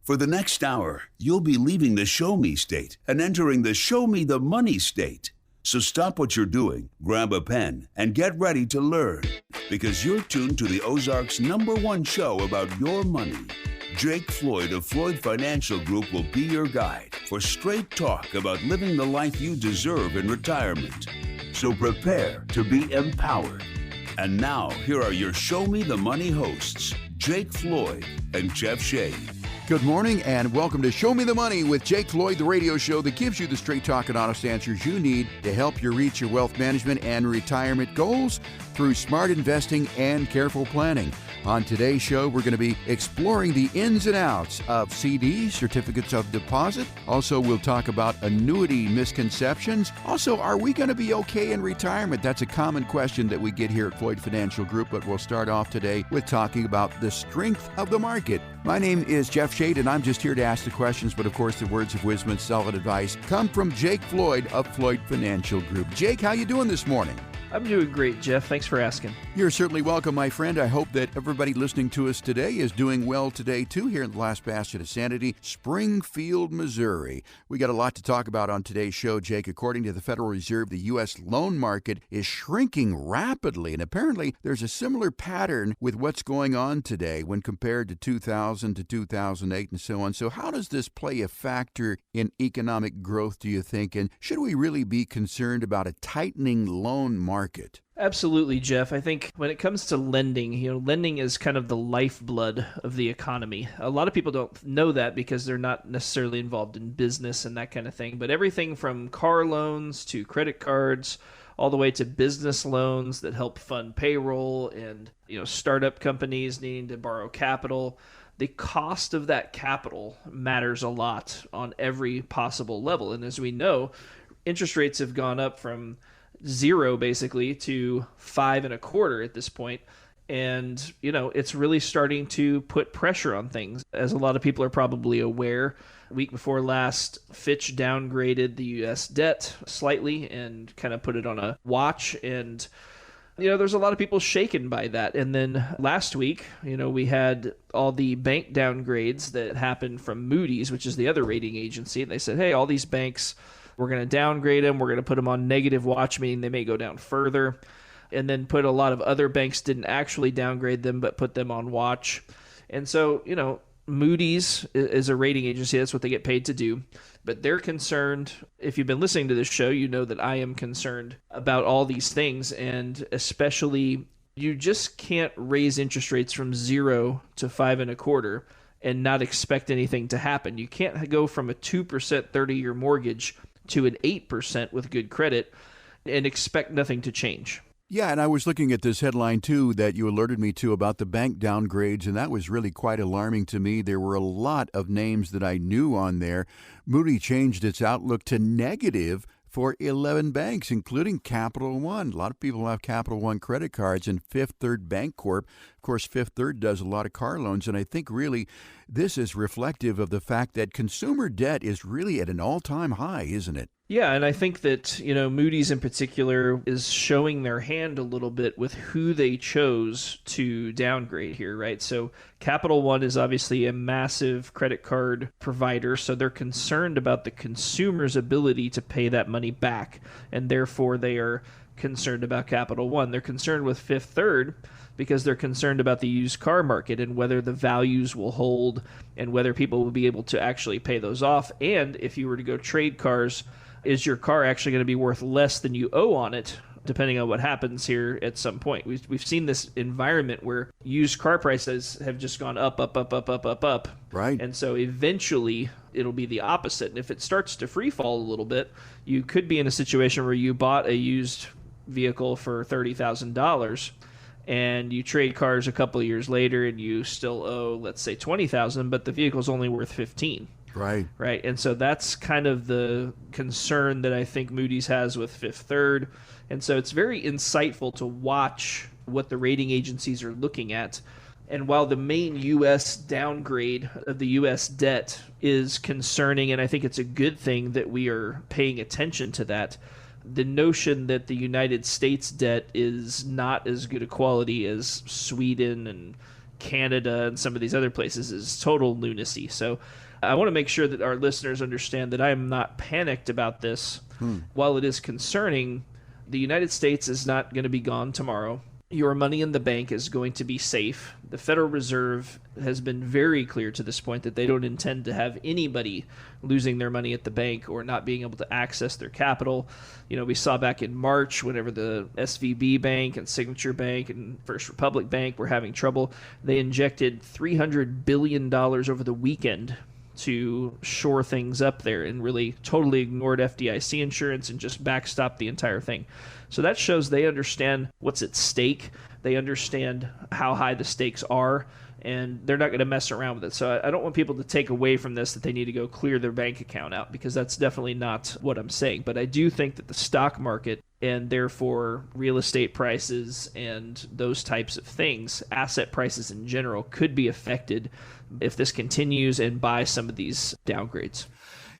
For the next hour, you'll be leaving the show me state and entering the show me the money state. So stop what you're doing, grab a pen, and get ready to learn. Because you're tuned to the Ozarks' #1 show about your money. Jake Floyd of Floyd Financial Group will be your guide for straight talk about living the life you deserve in retirement. So prepare to be empowered. And now, here are your Show Me the Money hosts, Jake Floyd and Jeff Shea. Good morning and welcome to Show Me the Money with Jake Floyd, the radio show that gives you the straight talk and honest answers you need to help you reach your wealth management and retirement goals through smart investing and careful planning. On today's show, we're going to be exploring the ins and outs of CDs, certificates of deposit. Also, we'll talk about annuity misconceptions. Also, are we going to be okay in retirement? That's a common question that we get here at Floyd Financial Group, but we'll start off today with talking about the strength of the market. My name is Jeff Shade, and I'm just here to ask the questions, but of course, the words of wisdom and solid advice come from Jake Floyd of Floyd Financial Group. Jake, how you doing this morning? I'm doing great, Jeff. Thanks for asking. You're certainly welcome, my friend. I hope that everybody listening to us today is doing well today, too, here in the last bastion of sanity, Springfield, Missouri. We got a lot to talk about on today's show, Jake. According to the Federal Reserve, the U.S. loan market is shrinking rapidly, and apparently there's a similar pattern with what's going on today when compared to 2000 to 2008 and so on. So how does this play a factor in economic growth, do you think? And should we really be concerned about a tightening loan market? Absolutely, Jeff. I think when it comes to lending, lending is kind of the lifeblood of the economy. A lot of people don't know that because they're not necessarily involved in business and that kind of thing. But everything from car loans to credit cards, all the way to business loans that help fund payroll and, startup companies needing to borrow capital. The cost of that capital matters a lot on every possible level. And as we know, interest rates have gone up from 0 basically to 5.25 at this point. And, it's really starting to put pressure on things. As a lot of people are probably aware, week before last, Fitch downgraded the U.S. debt slightly and kind of put it on a watch. And, there's a lot of people shaken by that. And then last week, we had all the bank downgrades that happened from Moody's, which is the other rating agency. And they said, hey, all these banks, we're going to downgrade them. We're going to put them on negative watch, meaning they may go down further. And then put a lot of other banks didn't actually downgrade them, but put them on watch. And so, Moody's is a rating agency. That's what they get paid to do. But they're concerned. If you've been listening to this show, you know that I am concerned about all these things. And especially, you just can't raise interest rates from 0 to 5.25 and not expect anything to happen. You can't go from a 2% 30-year mortgage to an 8% with good credit and expect nothing to change. Yeah, and I was looking at this headline, too, that you alerted me to about the bank downgrades, and that was really quite alarming to me. There were a lot of names that I knew on there. Moody changed its outlook to negative for 11 banks, including Capital One. A lot of people have Capital One credit cards and Fifth Third Bancorp. Of course, Fifth Third does a lot of car loans, and I think really this is reflective of the fact that consumer debt is really at an all-time high, isn't it? Yeah, and I think that, Moody's in particular is showing their hand a little bit with who they chose to downgrade here, right? So Capital One is obviously a massive credit card provider, so they're concerned about the consumer's ability to pay that money back, and therefore they are concerned about Capital One. They're concerned with Fifth Third because they're concerned about the used car market and whether the values will hold and whether people will be able to actually pay those off. And if you were to go trade cars, is your car actually going to be worth less than you owe on it, depending on what happens here at some point? We've seen this environment where used car prices have just gone up. Right. And so eventually it'll be the opposite. And if it starts to free fall a little bit, you could be in a situation where you bought a used vehicle for $30,000 and you trade cars a couple of years later and you still owe, let's say, $20,000, but the vehicle's only worth $15,000. Right. And so that's kind of the concern that I think Moody's has with Fifth Third. And so it's very insightful to watch what the rating agencies are looking at. And while the main U.S. downgrade of the U.S. debt is concerning, and I think it's a good thing that we are paying attention to that, the notion that the United States debt is not as good a quality as Sweden and Canada and some of these other places is total lunacy. So I want to make sure that our listeners understand that I am not panicked about this. While it is concerning, the United States is not going to be gone tomorrow. Your money in the bank is going to be safe. The Federal Reserve has been very clear to this point that they don't intend to have anybody losing their money at the bank or not being able to access their capital. You know, we saw back in March, whenever the SVB Bank and Signature Bank and First Republic Bank were having trouble, they injected $300 billion over the weekend to shore things up there and really totally ignored FDIC insurance and just backstopped the entire thing. So that shows they understand what's at stake. They understand how high the stakes are, and they're not going to mess around with it. So I don't want people to take away from this that they need to go clear their bank account out, because that's definitely not what I'm saying. But I do think that the stock market, and therefore real estate prices and those types of things, asset prices in general, could be affected if this continues and by some of these downgrades.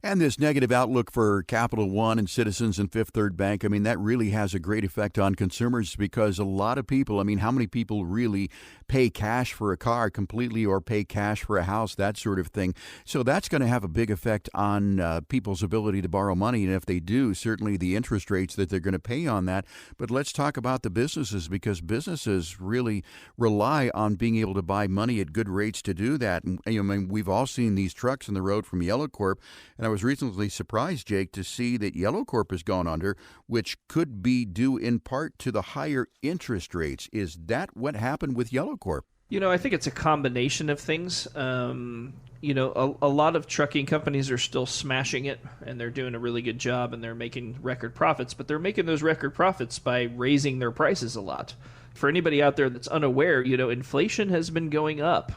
And this negative outlook for Capital One and Citizens and Fifth Third Bank, I mean, that really has a great effect on consumers, because a lot of people, I mean, how many people really pay cash for a car completely or pay cash for a house, that sort of thing? So that's going to have a big effect on people's ability to borrow money. And if they do, certainly the interest rates that they're going to pay on that. But let's talk about the businesses, because businesses really rely on being able to buy money at good rates to do that. And I mean, we've all seen these trucks on the road from Yellow Corp, and I was recently surprised, Jake, to see that Yellow Corp has gone under, which could be due in part to the higher interest rates. Is that what happened with Yellow Corp? You know, I think it's a combination of things. You know, a lot of trucking companies are still smashing it, and they're doing a really good job, and they're making record profits, but they're making those record profits by raising their prices a lot. For anybody out there that's unaware, you know, inflation has been going up.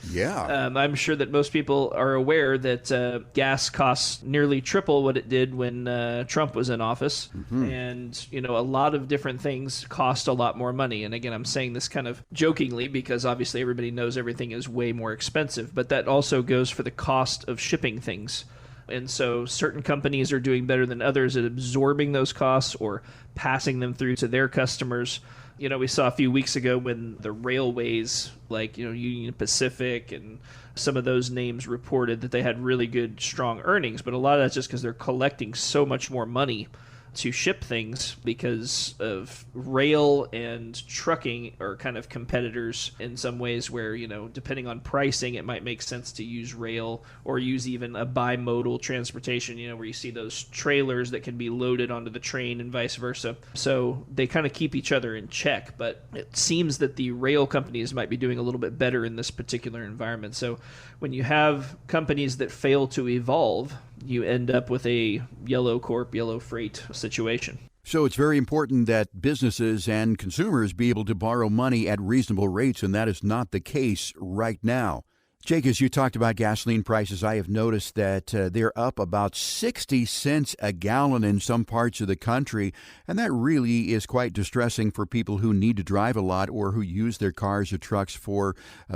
Yeah. I'm sure that most people are aware that gas costs nearly triple what it did when Trump was in office. Mm-hmm. And, you know, a lot of different things cost a lot more money. And again, I'm saying this kind of jokingly because obviously everybody knows everything is way more expensive, but that also goes for the cost of shipping things. And so certain companies are doing better than others at absorbing those costs or passing them through to their customers. You know, we saw a few weeks ago when the railways, like, you know, Union Pacific and some of those names reported that they had really good, strong earnings. But a lot of that's just because they're collecting so much more money to ship things because of rail and trucking are kind of competitors in some ways where, you know, depending on pricing, it might make sense to use rail or use even a bimodal transportation, you know, where you see those trailers that can be loaded onto the train and vice versa. So they kind of keep each other in check, but it seems that the rail companies might be doing a little bit better in this particular environment. So when you have companies that fail to evolve, you end up with a Yellow Corp, Yellow Freight situation. So it's very important that businesses and consumers be able to borrow money at reasonable rates, and that is not the case right now. Jake, as you talked about gasoline prices, I have noticed that they're up about 60 cents a gallon in some parts of the country, and that really is quite distressing for people who need to drive a lot or who use their cars or trucks for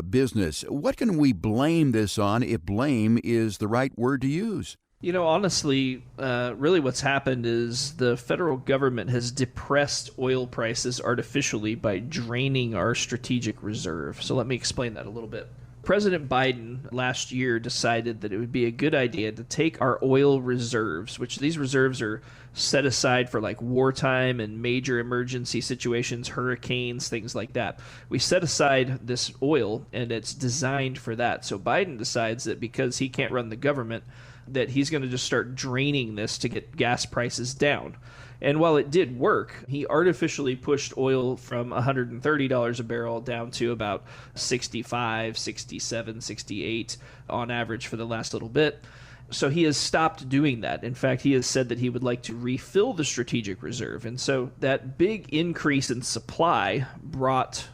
business. What can we blame this on, if blame is the right word to use? You know, honestly, really what's happened is the federal government has depressed oil prices artificially by draining our strategic reserve. So let me explain that a little bit. President Biden last year decided that it would be a good idea to take our oil reserves, which these reserves are set aside for like wartime and major emergency situations, hurricanes, things like that. We set aside this oil and it's designed for that. So Biden decides that because he can't run the government, that he's going to just start draining this to get gas prices down. And while it did work, he artificially pushed oil from $130 a barrel down to about 65, 67, 68 on average for the last little bit. So he has stopped doing that. In fact, he has said that he would like to refill the strategic reserve. And so that big increase in supply brought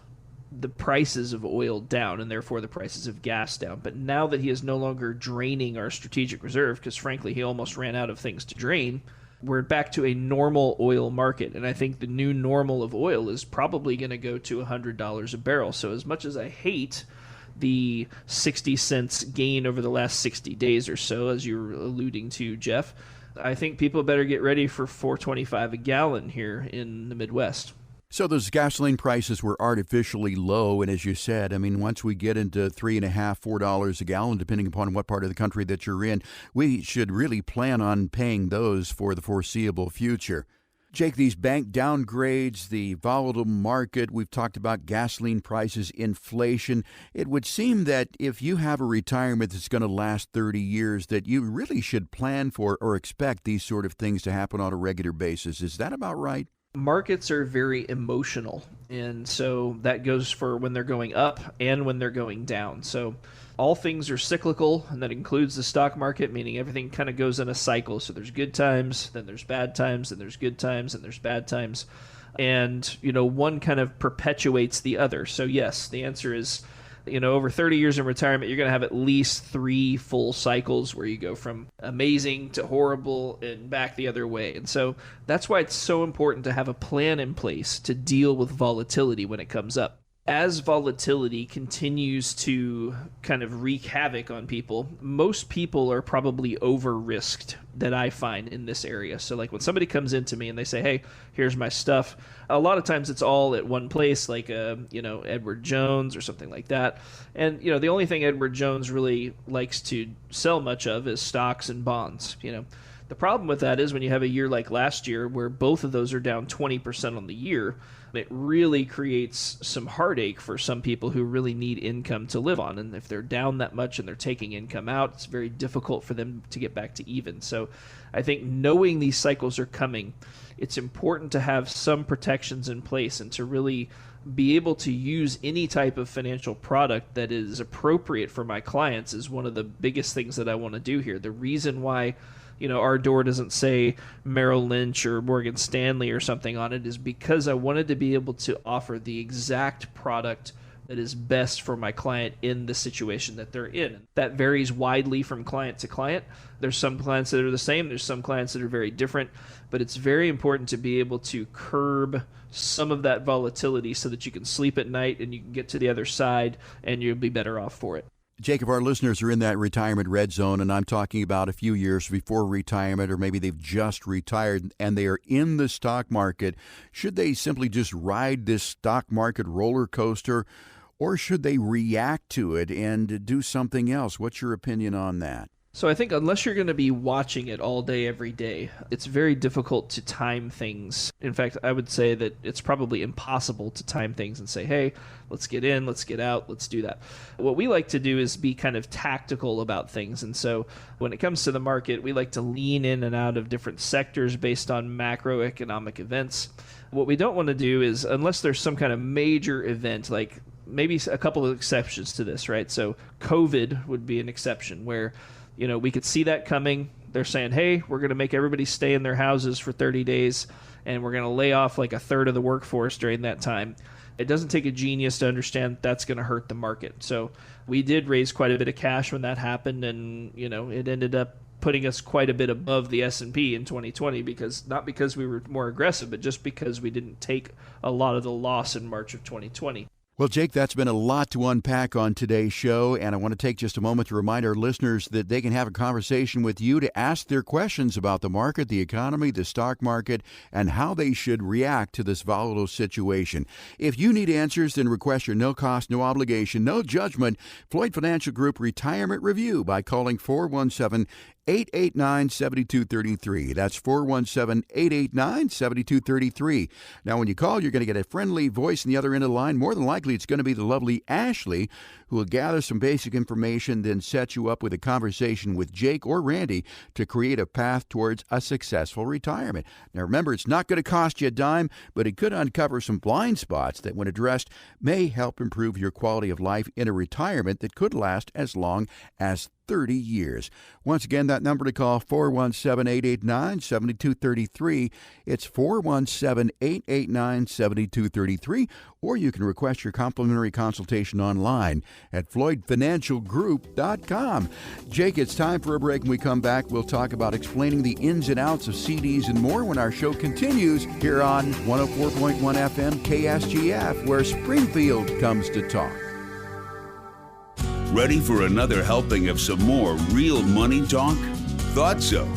the prices of oil down and therefore the prices of gas down. But now that he is no longer draining our strategic reserve, because frankly he almost ran out of things to drain, we're back to a normal oil market. And I think the new normal of oil is probably going to go to $100 a barrel. So as much as I hate the 60 cents gain over the last 60 days or so, as you were alluding to, Jeff, I think people better get ready for $4.25 a gallon here in the Midwest. So those gasoline prices were artificially low, and as you said, I mean, once we get into $3.50, $4 a gallon, depending upon what part of the country that you're in, we should really plan on paying those for the foreseeable future. Jake, these bank downgrades, the volatile market, we've talked about gasoline prices, inflation. It would seem that if you have a retirement that's going to last 30 years, that you really should plan for or expect these sort of things to happen on a regular basis. Is that about right? Markets are very emotional, and so that goes for when they're going up and when they're going down. So all things are cyclical, and that includes the stock market, meaning everything kind of goes in a cycle. So there's good times, then there's bad times, then there's good times, and there's bad times. And, one kind of perpetuates the other. So yes, the answer is, over 30 years in retirement, you're going to have at least 3 full cycles where you go from amazing to horrible and back the other way. And so that's why it's so important to have a plan in place to deal with volatility when it comes up. As volatility continues to kind of wreak havoc on people, most people are probably over-risked that I find in this area. So like when somebody comes into me and they say, hey, here's my stuff, a lot of times it's all at one place, like Edward Jones or something like that. And the only thing Edward Jones really likes to sell much of is stocks and bonds. The problem with that is when you have a year like last year where both of those are down 20% on the year, it really creates some heartache for some people who really need income to live on. And if they're down that much and they're taking income out, it's very difficult for them to get back to even. So I think knowing these cycles are coming, it's important to have some protections in place and to really be able to use any type of financial product that is appropriate for my clients is one of the biggest things that I want to do here. The reason why our door doesn't say Merrill Lynch or Morgan Stanley or something on it is because I wanted to be able to offer the exact product that is best for my client in the situation that they're in. That varies widely from client to client. There's some clients that are the same. There's some clients that are very different. But it's very important to be able to curb some of that volatility so that you can sleep at night and you can get to the other side and you'll be better off for it. Jake, if our listeners are in that retirement red zone, and I'm talking about a few years before retirement, or maybe they've just retired and they are in the stock market, should they simply just ride this stock market roller coaster, or should they react to it and do something else? What's your opinion on that? So I think unless you're going to be watching it all day, every day, it's very difficult to time things. In fact, I would say that it's probably impossible to time things and say, hey, let's get in, let's get out, let's do that. What we like to do is be kind of tactical about things. And so when it comes to the market, we like to lean in and out of different sectors based on macroeconomic events. What we don't want to do is, unless there's some kind of major event, like maybe a couple of exceptions to this, right? So COVID would be an exception where we could see that coming. They're saying, hey, we're going to make everybody stay in their houses for 30 days, and we're going to lay off like a third of the workforce during that time. It doesn't take a genius to understand that's going to hurt the market. So we did raise quite a bit of cash when that happened, and it ended up putting us quite a bit above the S&P in 2020 not because we were more aggressive, but just because we didn't take a lot of the loss in March of 2020. Well, Jake, that's been a lot to unpack on today's show, and I want to take just a moment to remind our listeners that they can have a conversation with you to ask their questions about the market, the economy, the stock market, and how they should react to this volatile situation. If you need answers, then request your no-cost, no-obligation, no judgment Floyd Financial Group Retirement Review by calling 417-889-7233. That's 417-889-7233. Now, when you call, you're going to get a friendly voice on the other end of the line. More than likely, it's going to be the lovely Ashley, who will gather some basic information, then set you up with a conversation with Jake or Randy to create a path towards a successful retirement. Now, remember, it's not going to cost you a dime, but it could uncover some blind spots that, when addressed, may help improve your quality of life in a retirement that could last as long as 30 years. Once again, that number to call, 417-889-7233. It's 417-889-7233, or you can request your complimentary consultation online at floydfinancialgroup.com. Jake, it's time for a break. When we come back, we'll talk about explaining the ins and outs of CDs and more when our show continues here on 104.1 FM KSGF, where Springfield comes to talk. Ready for another helping of some more real money talk? Thought so.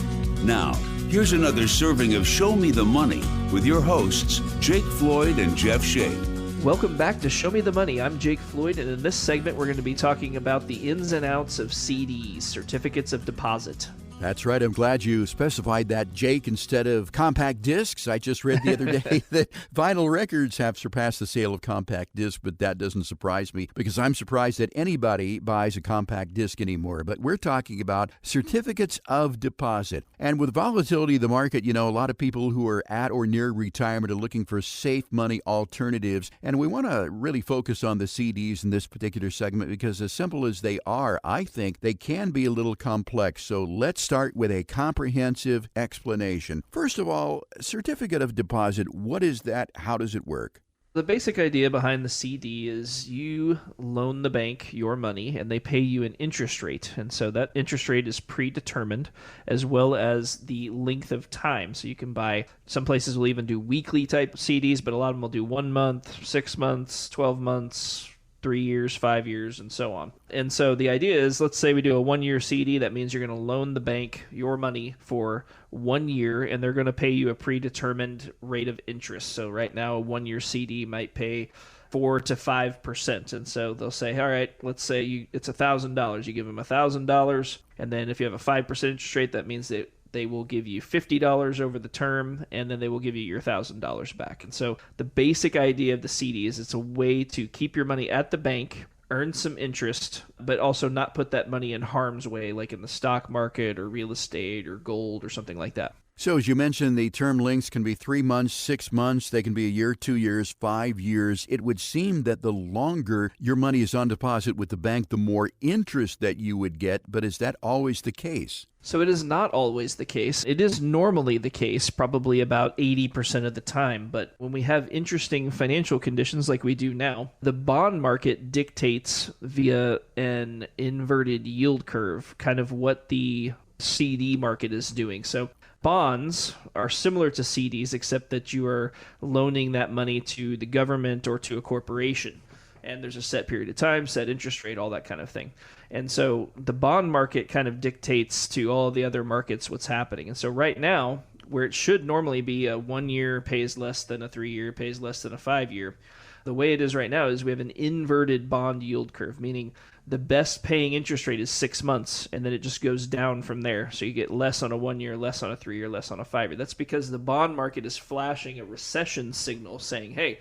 Now, Here's another serving of Show Me the Money with your hosts, Jake Floyd and Jeff Shea. Welcome back to Show Me the Money. I'm Jake Floyd, and in this segment, we're going to be talking about the ins and outs of CDs, certificates of deposit. That's right. I'm glad you specified that, Jake, instead of compact discs. I just read the other day that vinyl records have surpassed the sale of compact discs, but that doesn't surprise me because I'm surprised that anybody buys a compact disc anymore. But we're talking about certificates of deposit. And with volatility of the market, a lot of people who are at or near retirement are looking for safe money alternatives. And we want to really focus on the CDs in this particular segment because as simple as they are, I think they can be a little complex. So let's start with a comprehensive explanation. First of all, certificate of deposit, what is that? How does it work? The basic idea behind the CD is you loan the bank your money and they pay you an interest rate. And so that interest rate is predetermined as well as the length of time. So you can buy, some places will even do weekly type CDs, but a lot of them will do 1 month, 6 months, 12 months, 3 years, 5 years, and so on. And so the idea is, let's say we do a 1-year CD. That means you're going to loan the bank your money for 1 year, and they're going to pay you a predetermined rate of interest. So right now, a 1-year CD might pay 4 to 5%. And so they'll say, all right, let's say it's $1,000. You give them $1,000, and then if you have a 5% interest rate, that means that they will give you $50 over the term, and then they will give you your $1,000 back. And so the basic idea of the CD is it's a way to keep your money at the bank, earn some interest, but also not put that money in harm's way, like in the stock market or real estate or gold or something like that. So as you mentioned, the term lengths can be 3 months, 6 months. They can be a year, 2 years, 5 years. It would seem that the longer your money is on deposit with the bank, the more interest that you would get. But is that always the case? So it is not always the case. It is normally the case, probably about 80% of the time. But when we have interesting financial conditions like we do now, the bond market dictates via an inverted yield curve kind of what the CD market is doing. So bonds are similar to CDs, except that you are loaning that money to the government or to a corporation. And there's a set period of time, set interest rate, all that kind of thing. And so the bond market kind of dictates to all the other markets what's happening. And so right now, where it should normally be a 1 year pays less than a 3 year, pays less than a 5 year, the way it is right now is we have an inverted bond yield curve, meaning the best paying interest rate is 6 months, and then it just goes down from there. So you get less on a 1 year, less on a 3 year, less on a 5 year. That's because the bond market is flashing a recession signal saying, hey,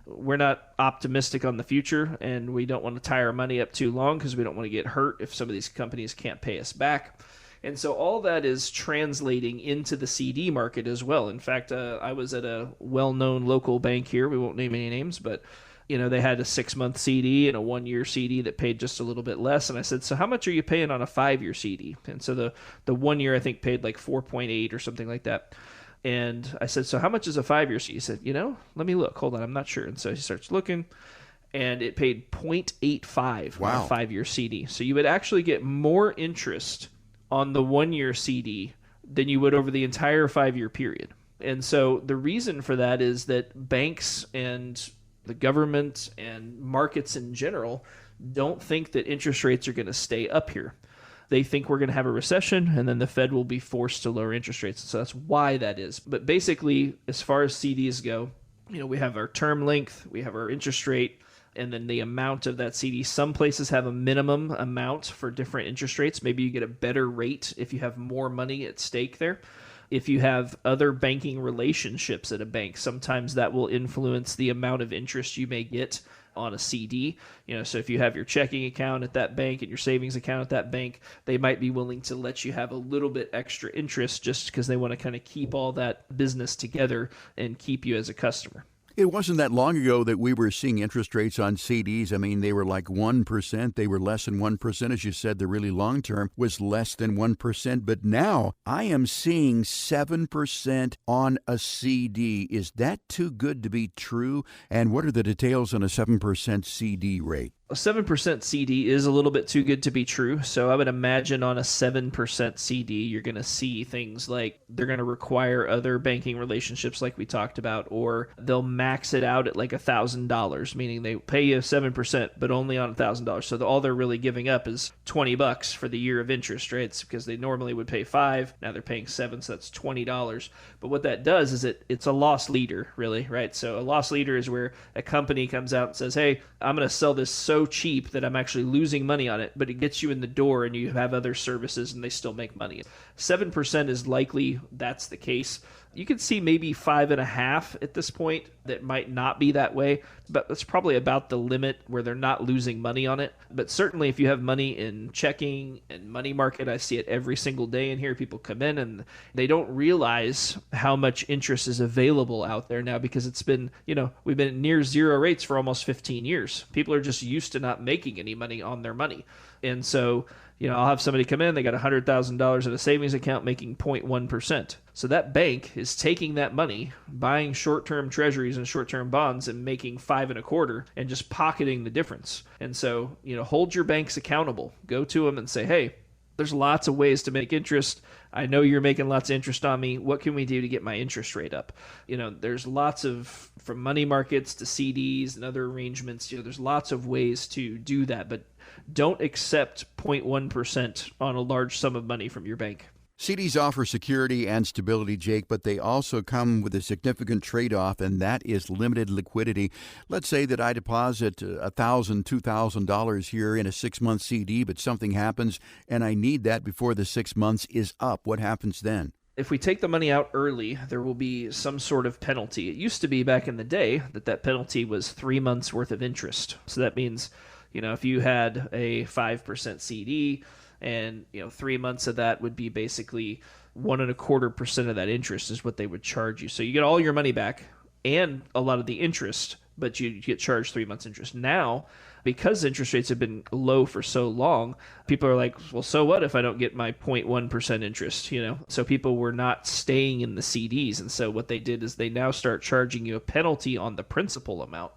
we're not optimistic on the future, and we don't want to tie our money up too long because we don't want to get hurt if some of these companies can't pay us back. And so all that is translating into the CD market as well. In fact, I was at a well-known local bank here. We won't name any names, but they had a 6-month CD and a 1-year CD that paid just a little bit less. And I said, so how much are you paying on a 5-year CD? And so the 1 year, I think, paid like 4.8 or something like that. And I said, so how much is a 5-year CD? He said, let me look. Hold on, I'm not sure. And so he starts looking, and it paid 0.85 on a 5-year CD. So you would actually get more interest on the 1-year CD than you would over the entire 5-year period. And so the reason for that is that banks and the government and markets in general don't think that interest rates are going to stay up here. They think we're going to have a recession, and then the Fed will be forced to lower interest rates. So that's why that is. But basically, as far as CDs go, we have our term length, we have our interest rate, and then the amount of that CD. Some places have a minimum amount for different interest rates. Maybe you get a better rate if you have more money at stake there. If you have other banking relationships at a bank, sometimes that will influence the amount of interest you may get on a CD. So if you have your checking account at that bank and your savings account at that bank, they might be willing to let you have a little bit extra interest just because they want to kind of keep all that business together and keep you as a customer. It wasn't that long ago that we were seeing interest rates on CDs. I mean, they were like 1%. They were less than 1%. As you said, the really long term was less than 1%. But now I am seeing 7% on a CD. Is that too good to be true? And what are the details on a 7% CD rate? A 7% CD is a little bit too good to be true. So I would imagine on a 7% CD, you're going to see things like they're going to require other banking relationships like we talked about, or they'll max it out at like $1,000, meaning they pay you 7%, but only on $1,000. So all they're really giving up is $20 for the year of interest, right? It's because they normally would pay 5. Now they're paying 7, so that's $20. But what that does is it's a loss leader, really, right? So a loss leader is where a company comes out and says, hey, I'm going to sell this so cheap that I'm actually losing money on it, but it gets you in the door and you have other services and they still make money. 7% is likely that's the case. You can see maybe 5.5 at this point that might not be that way, but that's probably about the limit where they're not losing money on it. But certainly if you have money in checking and money market, I see it every single day in here. People come in and they don't realize how much interest is available out there now because it's been, we've been at near zero rates for almost 15 years. People are just used to not making any money on their money. And so, I'll have somebody come in, they got $100,000 in a savings account making 0.1%. So that bank is taking that money, buying short-term treasuries and short-term bonds and making 5.25 and just pocketing the difference. And so, hold your banks accountable. Go to them and say, hey, there's lots of ways to make interest. I know you're making lots of interest on me. What can we do to get my interest rate up? There's lots of, from money markets to CDs and other arrangements, there's lots of ways to do that, but don't accept 0.1% on a large sum of money from your bank. CDs offer security and stability, Jake, but they also come with a significant trade-off, and that is limited liquidity. Let's say that I deposit $1,000, $2,000 here in a 6-month CD, but something happens and I need that before the 6 months is up. What happens then? If we take the money out early, there will be some sort of penalty. It used to be back in the day that penalty was 3 months worth of interest. So that means, if you had a 5% CD and, 3 months of that would be basically 1.25% of that interest is what they would charge you. So you get all your money back and a lot of the interest, but you get charged 3 months interest. Now, because interest rates have been low for so long, people are like, well, so what if I don't get my 0.1% interest, So people were not staying in the CDs. And so what they did is they now start charging you a penalty on the principal amount.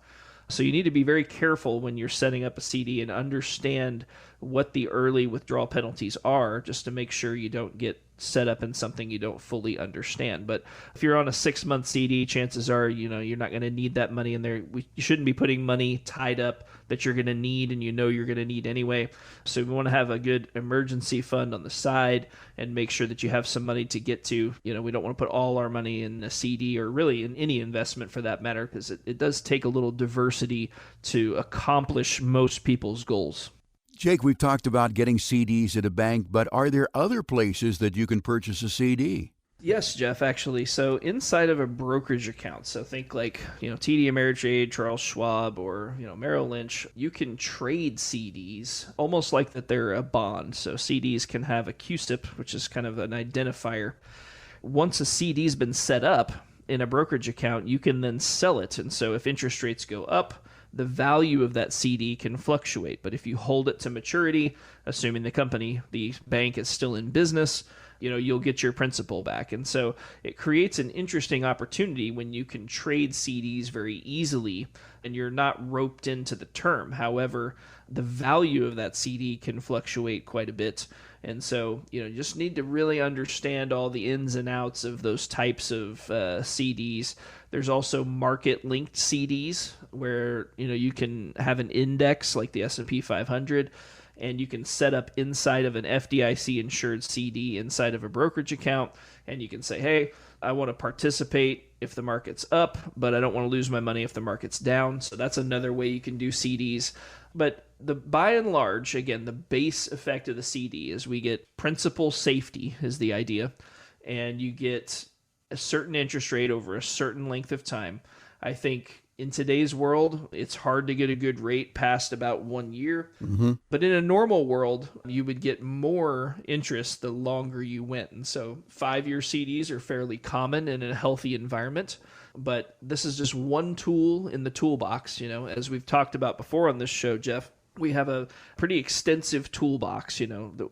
So you need to be very careful when you're setting up a CD and understand what the early withdrawal penalties are, just to make sure you don't get set up in something you don't fully understand. But if you're on a 6-month CD, chances are, you're not going to need that money in there. You shouldn't be putting money tied up that you're going to need and you're going to need anyway. So we want to have a good emergency fund on the side and make sure that you have some money to get to. We don't want to put all our money in a CD or really in any investment for that matter, because it does take a little diversity to accomplish most people's goals. Jake, we've talked about getting CDs at a bank, but are there other places that you can purchase a CD? Yes, Jeff, actually. So inside of a brokerage account, so think like, TD Ameritrade, Charles Schwab, or, Merrill Lynch, you can trade CDs almost like that they're a bond. So CDs can have a QSIP, which is kind of an identifier. Once a CD's been set up in a brokerage account, you can then sell it. And so if interest rates go up, the value of that CD can fluctuate. But if you hold it to maturity, assuming the bank is still in business, you'll get your principal back. And so it creates an interesting opportunity when you can trade CDs very easily and you're not roped into the term. However, the value of that CD can fluctuate quite a bit. And so, you just need to really understand all the ins and outs of those types of CDs. There's also market-linked CDs where, you can have an index like the S&P 500, and you can set up inside of an FDIC-insured CD inside of a brokerage account, and you can say, hey, I want to participate if the market's up, but I don't want to lose my money if the market's down. So that's another way you can do CDs. But by and large, again, the base effect of the CD is we get principal safety is the idea, and you get a certain interest rate over a certain length of time. I think in today's world, it's hard to get a good rate past about 1 year. Mm-hmm. But in a normal world, you would get more interest the longer you went. And so 5-year CDs are fairly common in a healthy environment. But this is just one tool in the toolbox. As we've talked about before on this show, Jeff, We have a pretty extensive toolbox,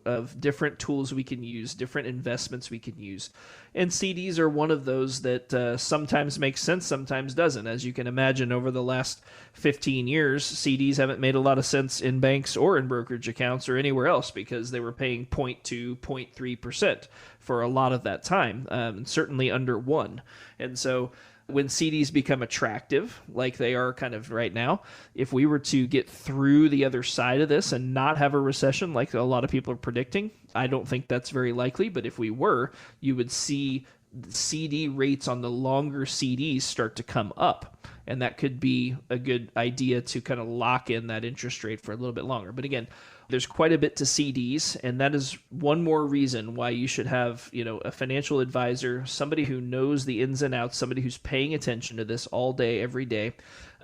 of different tools we can use, different investments we can use. And CDs are one of those that sometimes makes sense, sometimes doesn't. As you can imagine, over the last 15 years, CDs haven't made a lot of sense in banks or in brokerage accounts or anywhere else because they were paying 0.2, 0.3% for a lot of that time, and certainly under 1. And so when CDs become attractive, like they are kind of right now, if we were to get through the other side of this and not have a recession like a lot of people are predicting, I don't think that's very likely. But if we were, you would see CD rates on the longer CDs start to come up. And that could be a good idea to kind of lock in that interest rate for a little bit longer. But again, there's quite a bit to CDs, and that is one more reason why you should have, a financial advisor, somebody who knows the ins and outs, somebody who's paying attention to this all day, every day,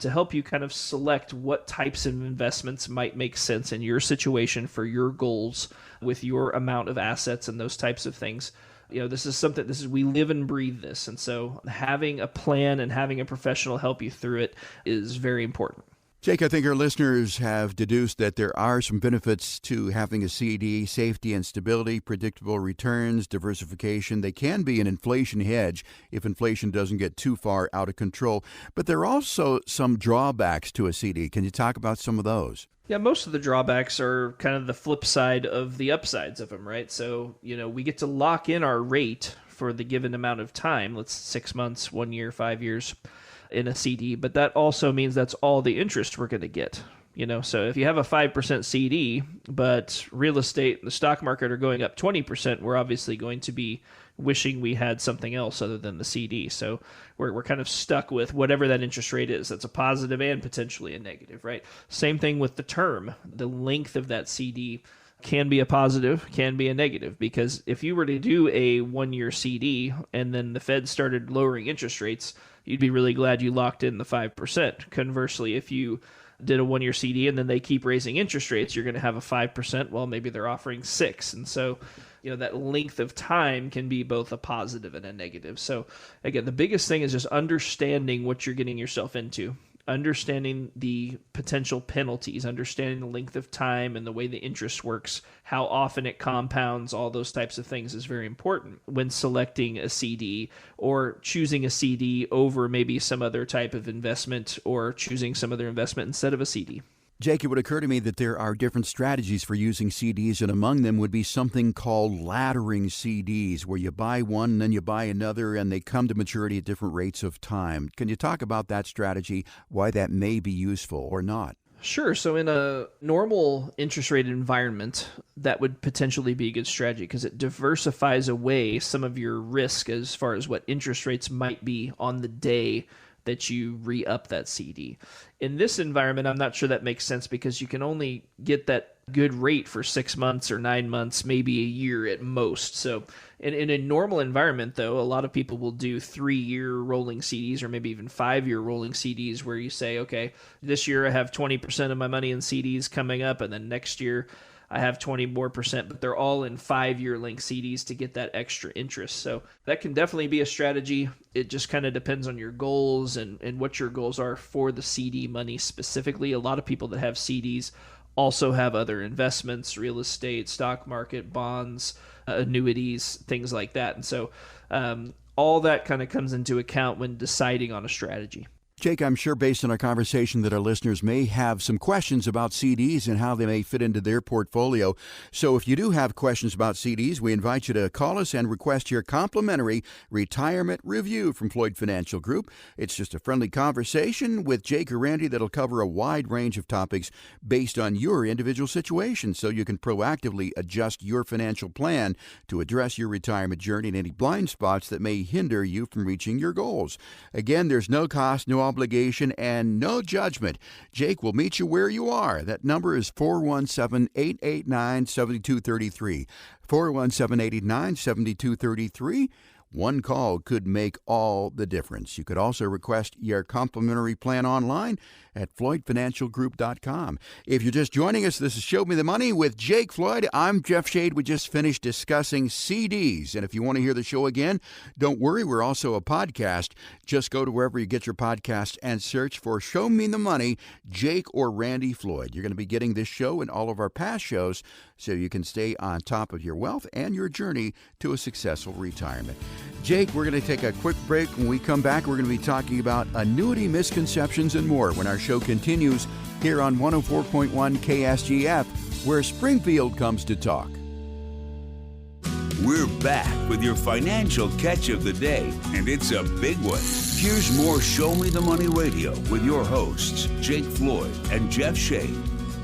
to help you kind of select what types of investments might make sense in your situation for your goals with your amount of assets and those types of things. We live and breathe this. And so having a plan and having a professional help you through it is very important. Jake, I think our listeners have deduced that there are some benefits to having a CD: safety and stability, predictable returns, diversification. They can be an inflation hedge if inflation doesn't get too far out of control. But there are also some drawbacks to a CD. Can you talk about some of those? Yeah, most of the drawbacks are kind of the flip side of the upsides of them, right? So, we get to lock in our rate for the given amount of time. Let's 6 months, 1 year, 5 years. In a CD, but that also means that's all the interest we're going to get. So if you have a 5% CD, but real estate and the stock market are going up 20%, we're obviously going to be wishing we had something else other than the CD. So we're kind of stuck with whatever that interest rate is. That's a positive and potentially a negative, right? Same thing with the term. The length of that CD can be a positive, can be a negative, because if you were to do a 1-year CD and then the Fed started lowering interest rates, you'd be really glad you locked in the 5%. Conversely, if you did a 1-year CD and then they keep raising interest rates, you're going to have a 5%. Well, maybe they're offering 6%. And so, that length of time can be both a positive and a negative. So again, the biggest thing is just understanding what you're getting yourself into. Understanding the potential penalties, understanding the length of time and the way the interest works, how often it compounds, all those types of things is very important when selecting a CD or choosing a CD over maybe some other type of investment or choosing some other investment instead of a CD. Jake, it would occur to me that there are different strategies for using CDs, and among them would be something called laddering CDs, where you buy one and then you buy another, and they come to maturity at different rates of time. Can you talk about that strategy, why that may be useful or not? Sure. So in a normal interest rate environment, that would potentially be a good strategy because it diversifies away some of your risk as far as what interest rates might be on the day that you re-up that CD. In this environment, I'm not sure that makes sense because you can only get that good rate for 6 months or 9 months, maybe a year at most. So in a normal environment, though, a lot of people will do 3-year rolling CDs or maybe even 5-year rolling CDs where you say, okay, this year I have 20% of my money in CDs coming up, and then next year I have 20 more percent, but they're all in 5-year length CDs to get that extra interest. So that can definitely be a strategy. It just kind of depends on your goals and what your goals are for the CD money specifically. A lot of people that have CDs also have other investments, real estate, stock market, bonds, annuities, things like that. And so all that kind of comes into account when deciding on a strategy. Jake, I'm sure based on our conversation that our listeners may have some questions about CDs and how they may fit into their portfolio. So if you do have questions about CDs, we invite you to call us and request your complimentary retirement review from Floyd Financial Group. It's just a friendly conversation with Jake or Randy that'll cover a wide range of topics based on your individual situation, so you can proactively adjust your financial plan to address your retirement journey and any blind spots that may hinder you from reaching your goals. Again, there's no cost, no obligation, and no judgment. Jake will meet you where you are. That number is 417-889-7233. 417-889-7233. One call could make all the difference. You could also request your complimentary plan online at floydfinancialgroup.com. If you're just joining us, this is Show Me the Money with Jake Floyd. I'm Jeff Shade. We just finished discussing CDs. And if you want to hear the show again, don't worry, we're also a podcast. Just go to wherever you get your podcasts and search for Show Me the Money, Jake or Randy Floyd. You're going to be getting this show and all of our past shows so you can stay on top of your wealth and your journey to a successful retirement. Jake, we're going to take a quick break. When we come back, we're going to be talking about annuity misconceptions and more when our show continues here on 104.1 KSGF, where Springfield comes to talk. We're back with your financial catch of the day, and it's a big one. Here's more Show Me the Money Radio with your hosts, Jake Floyd and Jeff Shade.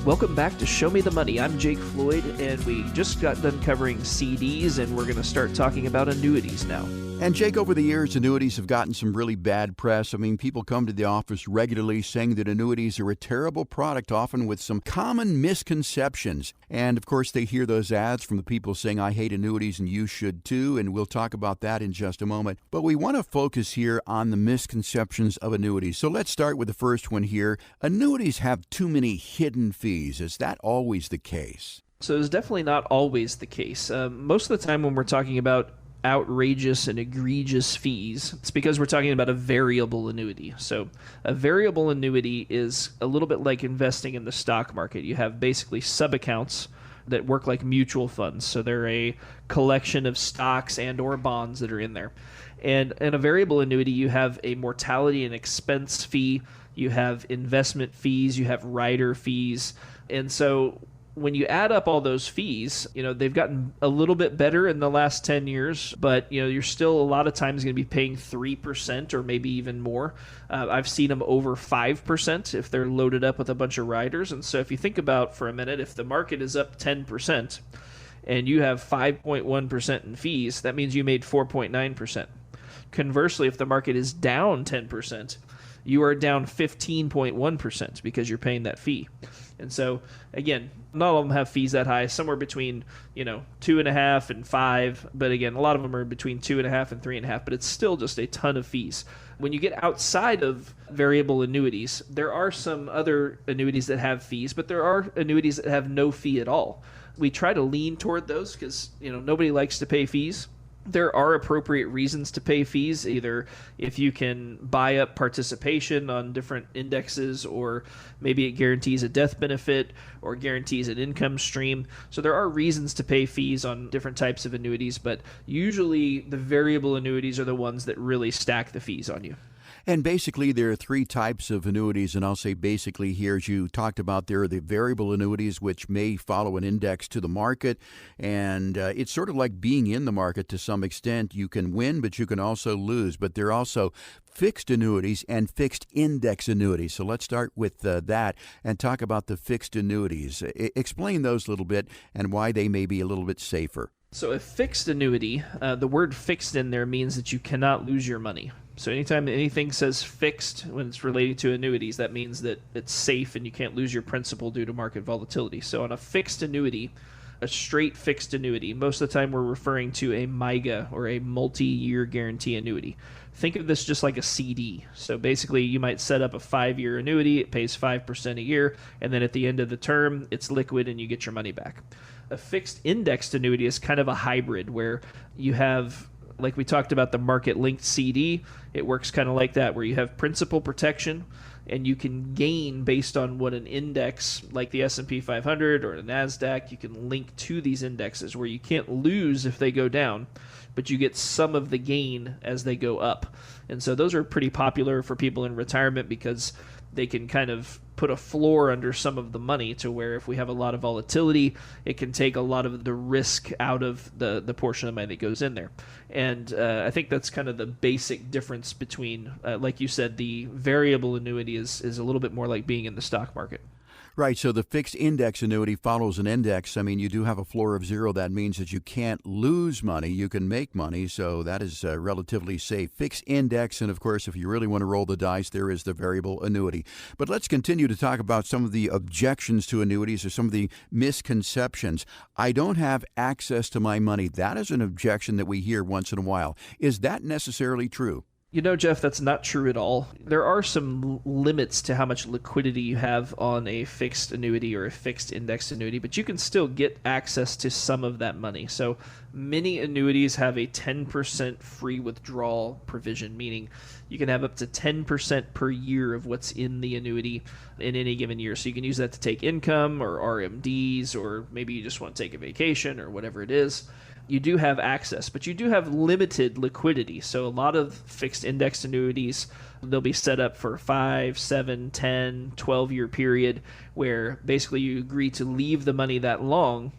Welcome back to Show Me the Money. I'm Jake Floyd, and we just got done covering CDs, and we're going to start talking about annuities now. And Jake, over the years, annuities have gotten some really bad press. I mean, people come to the office regularly saying that annuities are a terrible product, often with some common misconceptions. And, of course, they hear those ads from the people saying, I hate annuities and you should too, and we'll talk about that in just a moment. But we want to focus here on the misconceptions of annuities. So let's start with the first one here. Annuities have too many hidden fees. Is that always the case? So it's definitely not always the case. Most of the time when we're talking about outrageous and egregious fees, it's because we're talking about a variable annuity. So a variable annuity is a little bit like investing in the stock market. You have basically sub-accounts that work like mutual funds. So they're a collection of stocks and or bonds that are in there. And in a variable annuity, you have a mortality and expense fee, you have investment fees, you have rider fees. And so when you add up all those fees, they've gotten a little bit better in the last 10 years, but, you're still a lot of times going to be paying 3% or maybe even more. I've seen them over 5% if they're loaded up with a bunch of riders. And so if you think about for a minute, if the market is up 10% and you have 5.1% in fees, that means you made 4.9%. Conversely, if the market is down 10%, you are down 15.1% because you're paying that fee. And so, again, not all of them have fees that high, somewhere between, 2.5 and 5. But again, a lot of them are between 2.5 and 3.5, but it's still just a ton of fees. When you get outside of variable annuities, there are some other annuities that have fees, but there are annuities that have no fee at all. We try to lean toward those because, nobody likes to pay fees. There are appropriate reasons to pay fees, either if you can buy up participation on different indexes, or maybe it guarantees a death benefit or guarantees an income stream. So there are reasons to pay fees on different types of annuities, but usually the variable annuities are the ones that really stack the fees on you. And basically, there are three types of annuities, and I'll say basically here, as you talked about, there are the variable annuities, which may follow an index to the market, and it's sort of like being in the market to some extent. You can win, but you can also lose. But there are also fixed annuities and fixed index annuities. So let's start with that and talk about the fixed annuities. Explain those a little bit and why they may be a little bit safer. So a fixed annuity, the word fixed in there means that you cannot lose your money. So anytime anything says fixed when it's related to annuities, that means that it's safe and you can't lose your principal due to market volatility. So on a fixed annuity, a straight fixed annuity, most of the time we're referring to a MYGA or a multi-year guarantee annuity. Think of this just like a CD. So basically you might set up a 5-year annuity, it pays 5% a year, and then at the end of the term, it's liquid and you get your money back. A fixed indexed annuity is kind of a hybrid where you have, like we talked about the market-linked CD, it works kind of like that, where you have principal protection and you can gain based on what an index like the S&P 500 or the NASDAQ, you can link to these indexes where you can't lose if they go down, but you get some of the gain as they go up. And so those are pretty popular for people in retirement because they can kind of put a floor under some of the money to where if we have a lot of volatility, it can take a lot of the risk out of the portion of money that goes in there. And I think that's kind of the basic difference between, like you said, the variable annuity is a little bit more like being in the stock market. Right, so the fixed index annuity follows an index. I mean, you do have a floor of 0. That means that you can't lose money. You can make money, so that is relatively safe. Fixed index, and of course, if you really want to roll the dice, there is the variable annuity. But let's continue to talk about some of the objections to annuities or some of the misconceptions. I don't have access to my money. That is an objection that we hear once in a while. Is that necessarily true? Jeff, that's not true at all. There are some limits to how much liquidity you have on a fixed annuity or a fixed indexed annuity, but you can still get access to some of that money. So many annuities have a 10% free withdrawal provision, meaning you can have up to 10% per year of what's in the annuity in any given year. So you can use that to take income or RMDs, or maybe you just want to take a vacation or whatever it is. You do have access, but you do have limited liquidity. So a lot of fixed indexed annuities, they'll be set up for 5, 7, 10, 12-year period where basically you agree to leave the money that long,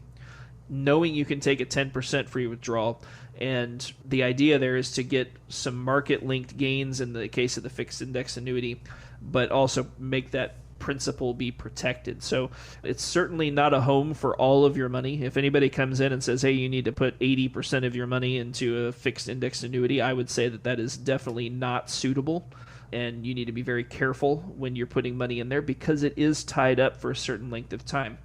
knowing you can take a 10% free withdrawal. And the idea there is to get some market-linked gains in the case of the fixed index annuity, but also make that principal be protected. So it's certainly not a home for all of your money. If anybody comes in and says, hey, you need to put 80% of your money into a fixed index annuity, I would say that that is definitely not suitable. And you need to be very careful when you're putting money in there because it is tied up for a certain length of time.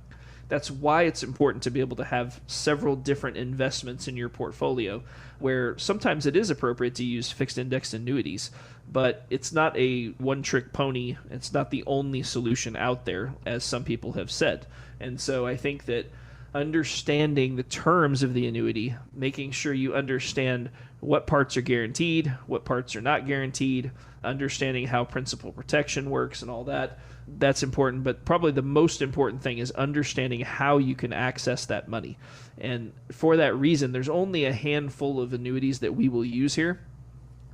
That's why it's important to be able to have several different investments in your portfolio, where sometimes it is appropriate to use fixed index annuities, but it's not a one-trick pony. It's not the only solution out there, as some people have said. And so I think that understanding the terms of the annuity, making sure you understand what parts are guaranteed, what parts are not guaranteed, understanding how principal protection works and all that, that's important. But probably the most important thing is understanding how you can access that money. And for that reason, there's only a handful of annuities that we will use here.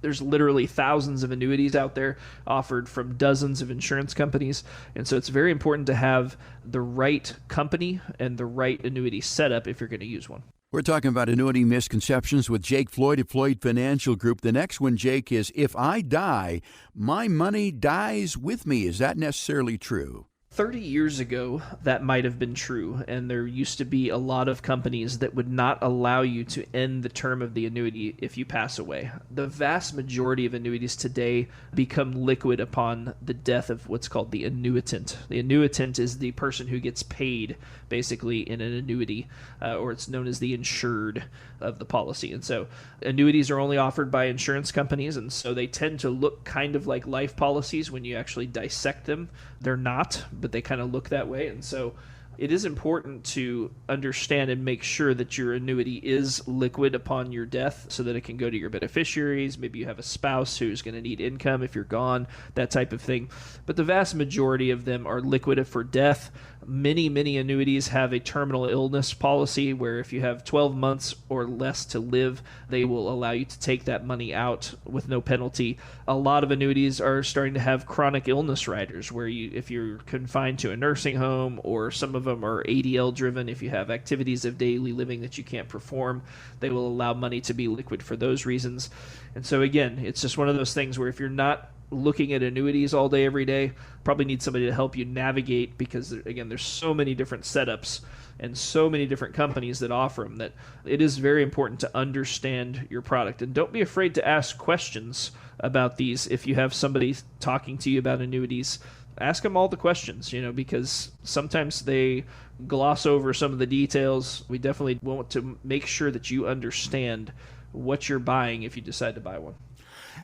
There's literally thousands of annuities out there offered from dozens of insurance companies. And so it's very important to have the right company and the right annuity setup if you're going to use one. We're talking about annuity misconceptions with Jake Floyd at Floyd Financial Group. The next one, Jake, is if I die, my money dies with me. Is that necessarily true? 30 years ago, that might have been true, and there used to be a lot of companies that would not allow you to end the term of the annuity if you pass away. The vast majority of annuities today become liquid upon the death of what's called the annuitant. The annuitant is the person who gets paid, basically, in an annuity, or it's known as the insured of the policy. And so annuities are only offered by insurance companies, and so they tend to look kind of like life policies when you actually dissect them. They're not, but they kind of look that way. And so it is important to understand and make sure that your annuity is liquid upon your death so that it can go to your beneficiaries. Maybe you have a spouse who's going to need income if you're gone, that type of thing. But the vast majority of them are liquid for death. Many annuities have a terminal illness policy where if you have 12 months or less to live, they will allow you to take that money out with no penalty. A lot of annuities are starting to have chronic illness riders where if you're confined to a nursing home, or some of them are ADL driven, if you have activities of daily living that you can't perform, they will allow money to be liquid for those reasons. And so again, it's just one of those things where if you're not looking at annuities all day, every day, probably need somebody to help you navigate, because again, there's so many different setups and so many different companies that offer them that it is very important to understand your product. And don't be afraid to ask questions about these. If you have somebody talking to you about annuities, ask them all the questions, because sometimes they gloss over some of the details. We definitely want to make sure that you understand what you're buying if you decide to buy one.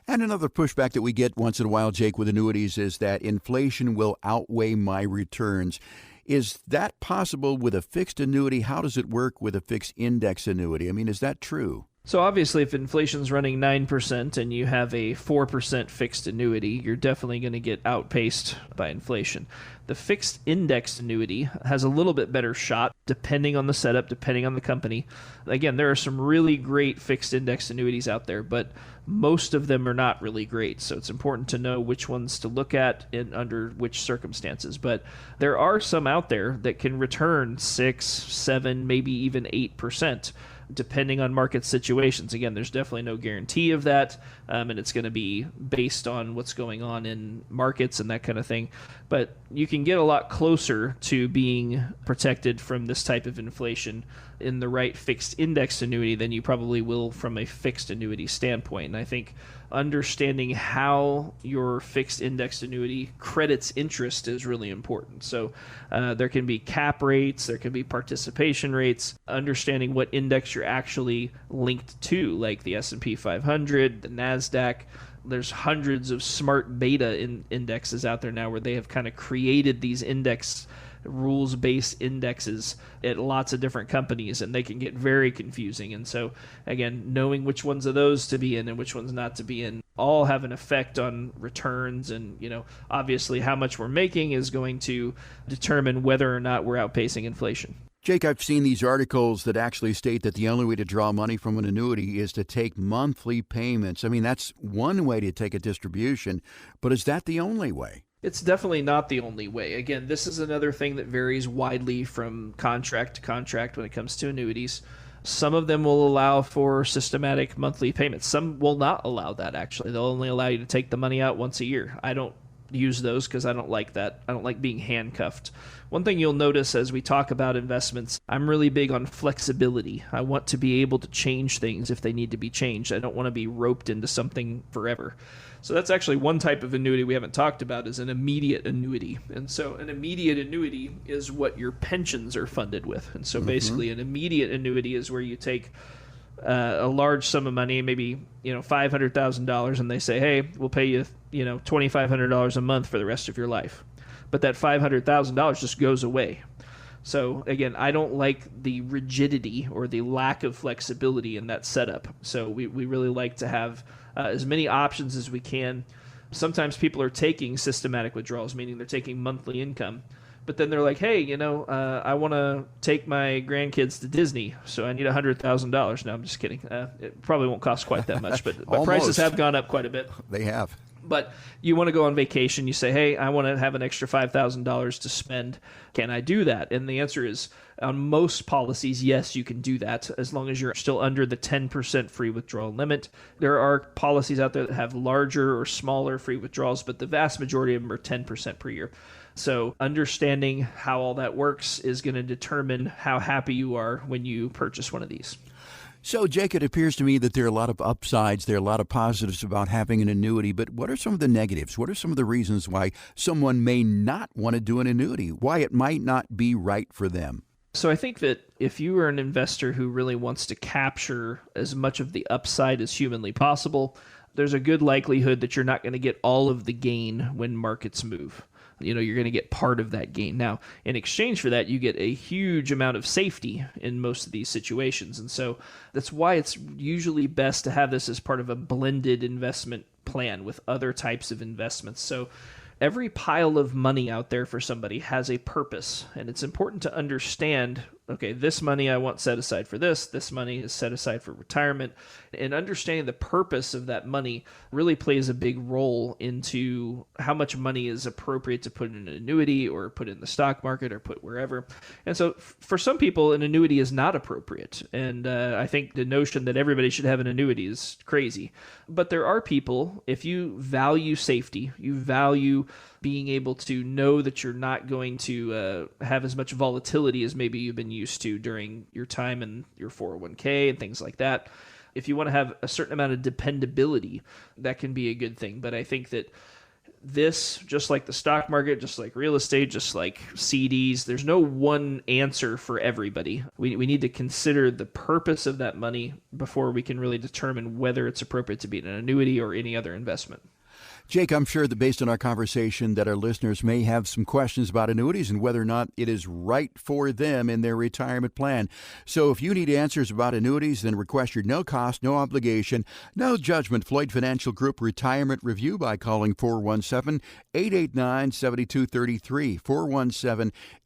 And another pushback that we get once in a while, Jake, with annuities is that inflation will outweigh my returns. Is that possible with a fixed annuity? How does it work with a fixed index annuity? I mean, is that true? So obviously, if inflation's running 9% and you have a 4% fixed annuity, you're definitely going to get outpaced by inflation. The fixed index annuity has a little bit better shot, depending on the setup, depending on the company. Again, there are some really great fixed index annuities out there, but most of them are not really great. So it's important to know which ones to look at and under which circumstances. But there are some out there that can return 6, 7, maybe even 8%. Depending on market situations. Again, there's definitely no guarantee of that, and it's going to be based on what's going on in markets and that kind of thing. But you can get a lot closer to being protected from this type of inflation in the right fixed index annuity than you probably will from a fixed annuity standpoint. And I think understanding how your fixed indexed annuity credits interest is really important. So there can be cap rates, there can be participation rates, understanding what index you're actually linked to, like the S&P 500, the NASDAQ. There's hundreds of smart beta indexes out there now where they have kind of created these rules-based indexes at lots of different companies, and they can get very confusing. And so, again, knowing which ones of those to be in and which ones not to be in all have an effect on returns. And, obviously how much we're making is going to determine whether or not we're outpacing inflation. Jake, I've seen these articles that actually state that the only way to draw money from an annuity is to take monthly payments. I mean, that's one way to take a distribution, but is that the only way? It's definitely not the only way. Again, this is another thing that varies widely from contract to contract when it comes to annuities. Some of them will allow for systematic monthly payments. Some will not allow that, actually. They'll only allow you to take the money out once a year. I don't use those because I don't like that. I don't like being handcuffed. One thing you'll notice as we talk about investments, I'm really big on flexibility. I want to be able to change things if they need to be changed. I don't want to be roped into something forever. So that's actually one type of annuity we haven't talked about, is an immediate annuity. And so an immediate annuity is what your pensions are funded with. And so basically an immediate annuity is where you take a large sum of money, maybe $500,000, and they say, hey, we'll pay you $2,500 a month for the rest of your life. But that $500,000 just goes away. So again, I don't like the rigidity or the lack of flexibility in that setup. So we really like to have as many options as we can. Sometimes people are taking systematic withdrawals, meaning they're taking monthly income. But then they're like, hey, I want to take my grandkids to Disney, so I need $100,000. No, I'm just kidding. It probably won't cost quite that much, but prices have gone up quite a bit. They have. But you want to go on vacation. You say, hey, I want to have an extra $5,000 to spend. Can I do that? And the answer is, on most policies, yes, you can do that, as long as you're still under the 10% free withdrawal limit. There are policies out there that have larger or smaller free withdrawals, but the vast majority of them are 10% per year. So understanding how all that works is going to determine how happy you are when you purchase one of these. So, Jake, it appears to me that there are a lot of upsides, there are a lot of positives about having an annuity, but what are some of the negatives? What are some of the reasons why someone may not want to do an annuity, why it might not be right for them? So I think that if you are an investor who really wants to capture as much of the upside as humanly possible, there's a good likelihood that you're not going to get all of the gain when markets move. You're going to get part of that gain. Now, in exchange for that, you get a huge amount of safety in most of these situations. And so that's why it's usually best to have this as part of a blended investment plan with other types of investments. So every pile of money out there for somebody has a purpose, and it's important to understand, okay, this money I want set aside for this money is set aside for retirement, and understanding the purpose of that money really plays a big role into how much money is appropriate to put in an annuity or put in the stock market or put wherever. And so for some people, an annuity is not appropriate, and I think the notion that everybody should have an annuity is crazy. But there are people, if you value safety, you value being able to know that you're not going to have as much volatility as maybe you've been used to during your time in your 401k and things like that. If you want to have a certain amount of dependability, that can be a good thing. But I think that this, just like the stock market, just like real estate, just like CDs, there's no one answer for everybody. We need to consider the purpose of that money before we can really determine whether it's appropriate to be an annuity or any other investment. Jake, I'm sure that based on our conversation that our listeners may have some questions about annuities and whether or not it is right for them in their retirement plan. So if you need answers about annuities, then request your no cost, no obligation, no judgment Floyd Financial Group Retirement Review by calling 417-889-7233,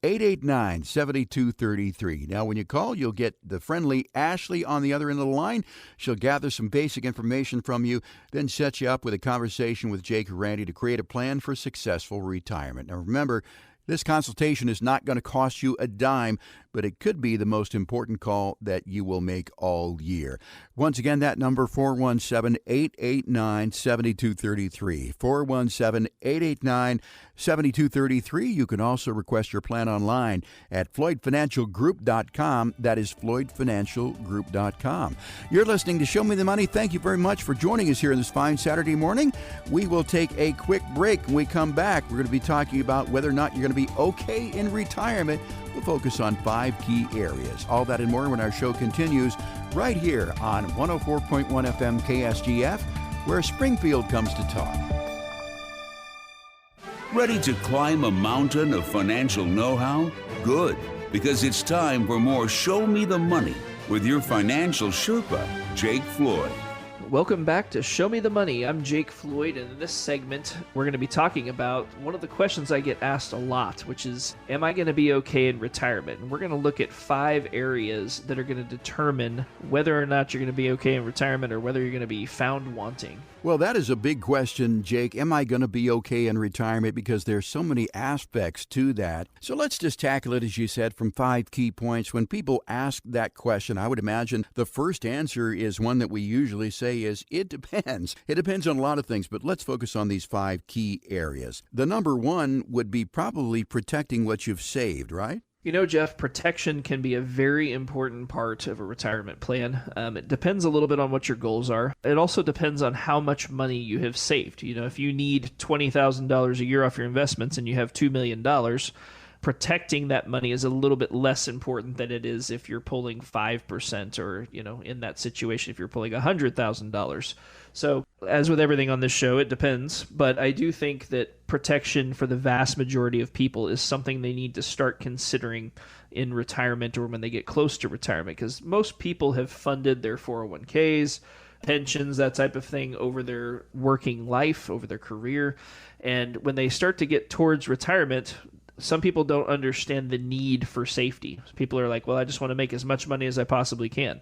417-889-7233. Now, when you call, you'll get the friendly Ashley on the other end of the line. She'll gather some basic information from you, then set you up with a conversation with Jake or Randy to create a plan for successful retirement. Now remember, this consultation is not going to cost you a dime, but it could be the most important call that you will make all year. Once again, that number, 417-889-7233. 417-889-7233. You can also request your plan online at floydfinancialgroup.com. That is floydfinancialgroup.com. You're listening to Show Me the Money. Thank you very much for joining us here this fine Saturday morning. We will take a quick break. When we come back, we're going to be talking about whether or not you're going to be okay in retirement. We'll focus on 5 key areas. All that and more when our show continues right here on 104.1 FM KSGF, where Springfield comes to talk. Ready to climb a mountain of financial know-how? Good, because it's time for more Show Me the Money with your financial Sherpa, Jake Floyd. Welcome back to Show Me the Money. I'm Jake Floyd, and in this segment, we're going to be talking about one of the questions I get asked a lot, which is, am I going to be okay in retirement? And we're going to look at 5 areas that are going to determine whether or not you're going to be okay in retirement or whether you're going to be found wanting. Well, that is a big question, Jake. Am I going to be okay in retirement? Because there's so many aspects to that. So let's just tackle it, as you said, from 5 key points. When people ask that question, I would imagine the first answer is one that we usually say is, it depends. It depends on a lot of things, but let's focus on these 5 key areas. The number 1 would be probably protecting what you've saved, right? You know, Jeff, protection can be a very important part of a retirement plan. It depends a little bit on what your goals are. It also depends on how much money you have saved. You know, if you need $20,000 a year off your investments and you have $2 million, protecting that money is a little bit less important than it is if you're pulling 5% or, you know, in that situation, if you're pulling $100,000. So as with everything on this show, it depends. But I do think that protection for the vast majority of people is something they need to start considering in retirement or when they get close to retirement, because most people have funded their 401ks, pensions, that type of thing over their working life, over their career. And when they start to get towards retirement, some people don't understand the need for safety. People are like, well, I just want to make as much money as I possibly can.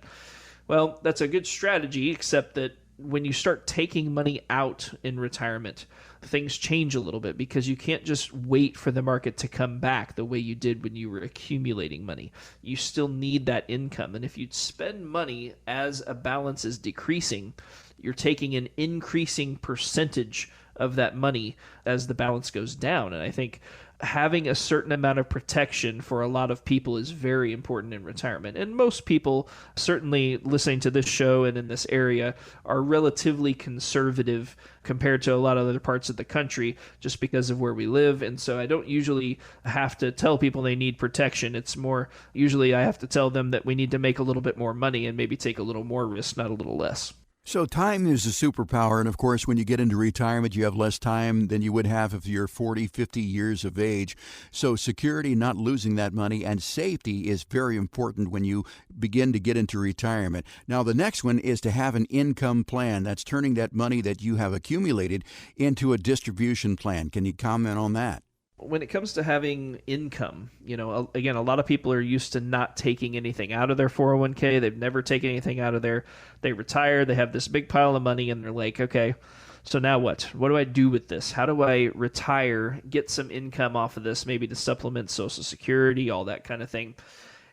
Well, that's a good strategy, except that when you start taking money out in retirement, things change a little bit because you can't just wait for the market to come back the way you did when you were accumulating money. You still need that income. And if you spend money as a balance is decreasing, you're taking an increasing percentage of that money as the balance goes down. And I think having a certain amount of protection for a lot of people is very important in retirement. And most people, certainly listening to this show and in this area, are relatively conservative compared to a lot of other parts of the country just because of where we live. And so I don't usually have to tell people they need protection. It's more, usually I have to tell them that we need to make a little bit more money and maybe take a little more risk, not a little less. So time is a superpower, and of course, when you get into retirement, you have less time than you would have if you're 40, 50 years of age. So security, not losing that money, and safety is very important when you begin to get into retirement. Now, the next one is to have an income plan. That's turning that money that you have accumulated into a distribution plan. Can you comment on that? When it comes to having income, you know, again, a lot of people are used to not taking anything out of their 401k. They've never taken anything out of there. They retire, they have this big pile of money, and they're like, okay, so now what? What do I do with this? How do I retire, get some income off of this, maybe to supplement Social Security, all that kind of thing?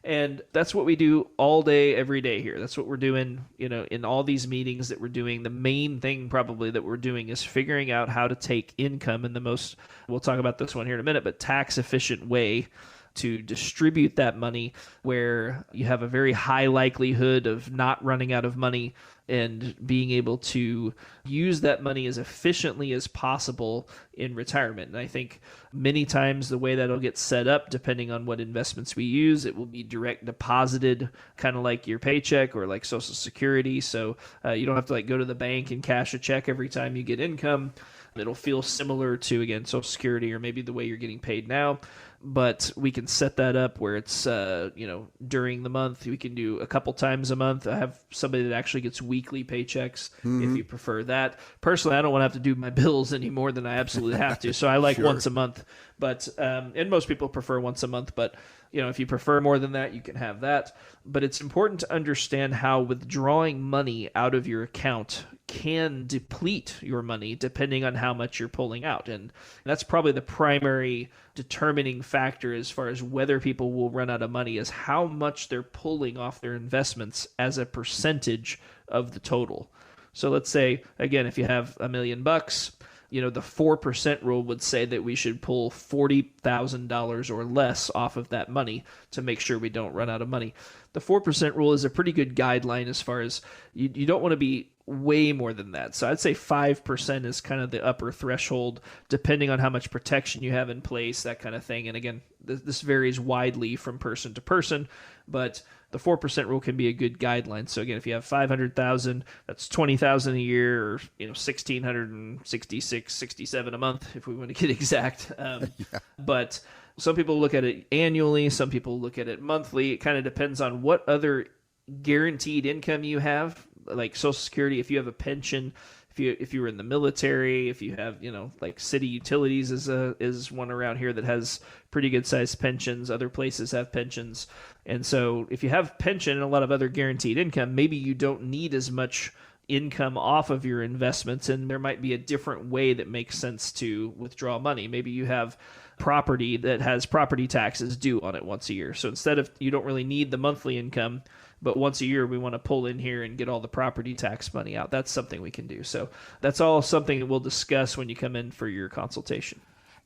And that's what we do all day, every day here. That's what we're doing, you know, in all these meetings that we're doing. The main thing probably that we're doing is figuring out how to take income in the most, we'll talk about this one here in a minute, but tax efficient way to distribute that money where you have a very high likelihood of not running out of money and being able to use that money as efficiently as possible in retirement. And I think many times the way that'll get set up, depending on what investments we use, it will be direct deposited, kind of like your paycheck or like Social Security. So you don't have to like go to the bank and cash a check every time you get income. It'll feel similar to, again, Social Security or maybe the way you're getting paid now. But we can set that up where it's, during the month. We can do a couple times a month. I have somebody that actually gets weekly paychecks if you prefer that. Personally, I don't want to have to do my bills any more than I absolutely have to. So I like Sure. once a month. But and most people prefer once a month. But If you prefer more than that, you can have that. But it's important to understand how withdrawing money out of your account can deplete your money depending on how much you're pulling out. And that's probably the primary determining factor as far as whether people will run out of money, is how much they're pulling off their investments as a percentage of the total. So let's say, again, if you have $1 million, the 4% rule would say that we should pull $40,000 or less off of that money to make sure we don't run out of money. The 4% rule is a pretty good guideline as far as you don't want to be way more than that. So I'd say 5% is kind of the upper threshold, depending on how much protection you have in place, that kind of thing. And again, this varies widely from person to person, but the 4% rule can be a good guideline. So again, if you have 500,000, that's 20,000 a year, or 1,666, 67 a month, if we want to get exact. But some people look at it annually, some people look at it monthly. It kind of depends on what other guaranteed income you have, like Social Security. If you have a pension, if you were in the military, if you have, like City Utilities is one around here that has pretty good sized pensions. Other places have pensions. And so if you have pension and a lot of other guaranteed income, maybe you don't need as much income off of your investments, and there might be a different way that makes sense to withdraw money. Maybe you have property that has property taxes due on it once a year. So instead of, you don't really need the monthly income, but once a year we want to pull in here and get all the property tax money out. That's something we can do. So that's all something that we'll discuss when you come in for your consultation.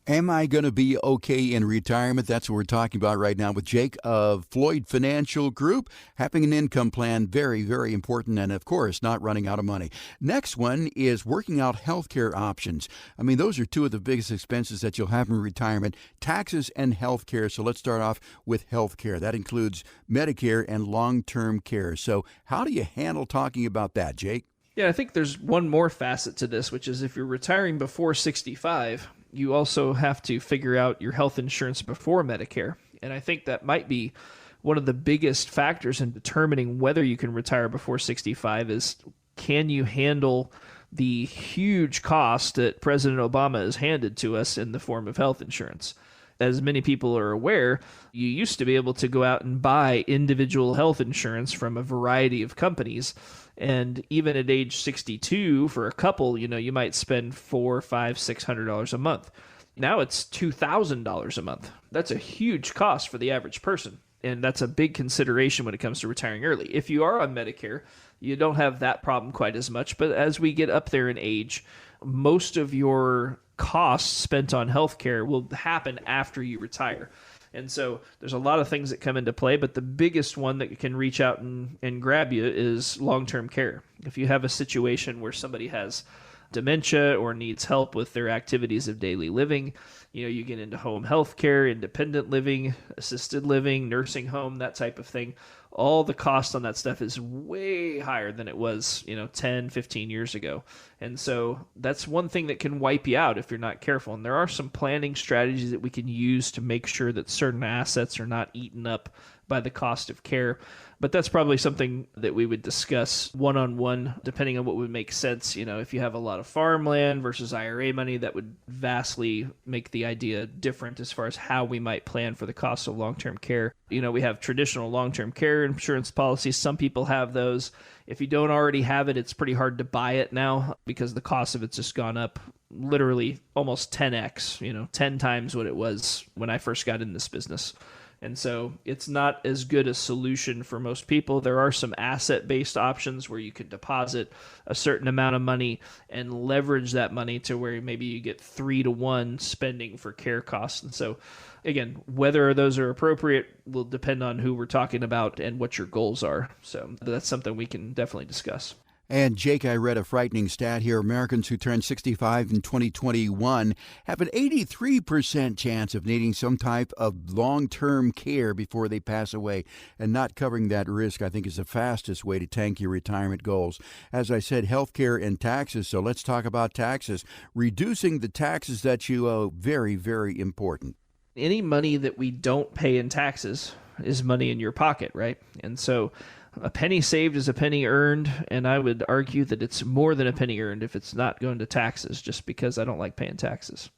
Am I going to be okay in retirement? That's what we're talking about right now with Jake of Floyd Financial Group. Having an income plan, very, very important. And of course, not running out of money. Next one is working out healthcare options. I mean, those are two of the biggest expenses that you'll have in retirement, taxes and healthcare. So let's start off with healthcare. That includes Medicare and long-term care. So how do you handle talking about that, Jake? Yeah, I think there's one more facet to this, which is if you're retiring before 65, you also have to figure out your health insurance before Medicare. And I think that might be one of the biggest factors in determining whether you can retire before 65 is, can you handle the huge cost that President Obama has handed to us in the form of health insurance? As many people are aware, you used to be able to go out and buy individual health insurance from a variety of companies. And even at age 62, for a couple, you might spend $400, $500, $600 a month. Now it's $2,000 a month. That's a huge cost for the average person. And that's a big consideration when it comes to retiring early. If you are on Medicare, you don't have that problem quite as much. But as we get up there in age, most of your costs spent on healthcare will happen after you retire. And so there's a lot of things that come into play, but the biggest one that can reach out and grab you is long-term care. If you have a situation where somebody has dementia or needs help with their activities of daily living, you get into home health care, independent living, assisted living, nursing home, that type of thing. All the cost on that stuff is way higher than it was, 10, 15 years ago. And so that's one thing that can wipe you out if you're not careful. And there are some planning strategies that we can use to make sure that certain assets are not eaten up by the cost of care. But that's probably something that we would discuss one-on-one, depending on what would make sense. If you have a lot of farmland versus IRA money, that would vastly make the idea different as far as how we might plan for the cost of long-term care. We have traditional long-term care insurance policies. Some people have those. If you don't already have it, it's pretty hard to buy it now because the cost of it's just gone up literally almost 10x, 10 times what it was when I first got in this business. And so it's not as good a solution for most people. There are some asset-based options where you can deposit a certain amount of money and leverage that money to where maybe you get 3-to-1 spending for care costs. And so, again, whether those are appropriate will depend on who we're talking about and what your goals are. So that's something we can definitely discuss. And Jake, I read a frightening stat here. Americans who turn 65 in 2021 have an 83% chance of needing some type of long-term care before they pass away. And not covering that risk, I think, is the fastest way to tank your retirement goals. As I said, healthcare and taxes. So let's talk about taxes. Reducing the taxes that you owe, very, very important. Any money that we don't pay in taxes is money in your pocket, right? And so a penny saved is a penny earned, and I would argue that it's more than a penny earned if it's not going to taxes, just because I don't like paying taxes.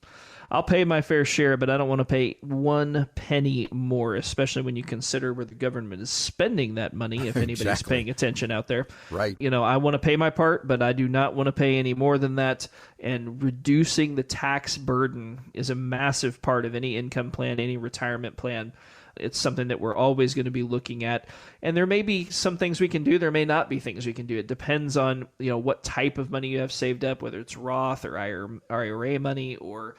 I'll pay my fair share, but I don't want to pay 1 penny more, especially when you consider where the government is spending that money, if anybody's Exactly. paying attention out there. Right. I want to pay my part, but I do not want to pay any more than that. And reducing the tax burden is a massive part of any income plan, any retirement plan. It's something that we're always going to be looking at. And there may be some things we can do. There may not be things we can do. It depends on, what type of money you have saved up, whether it's Roth or IRA money or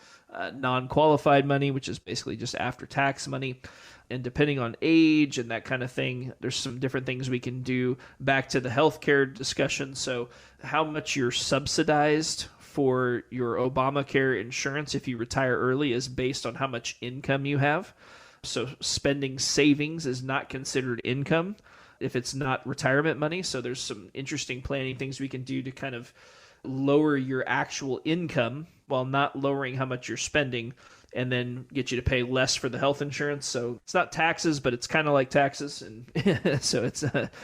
non-qualified money, which is basically just after-tax money. And depending on age and that kind of thing, there's some different things we can do. Back to the healthcare discussion. So how much you're subsidized for your Obamacare insurance if you retire early is based on how much income you have. So spending savings is not considered income if it's not retirement money. So there's some interesting planning things we can do to kind of lower your actual income while not lowering how much you're spending, and then get you to pay less for the health insurance. So it's not taxes, but it's kind of like taxes. And so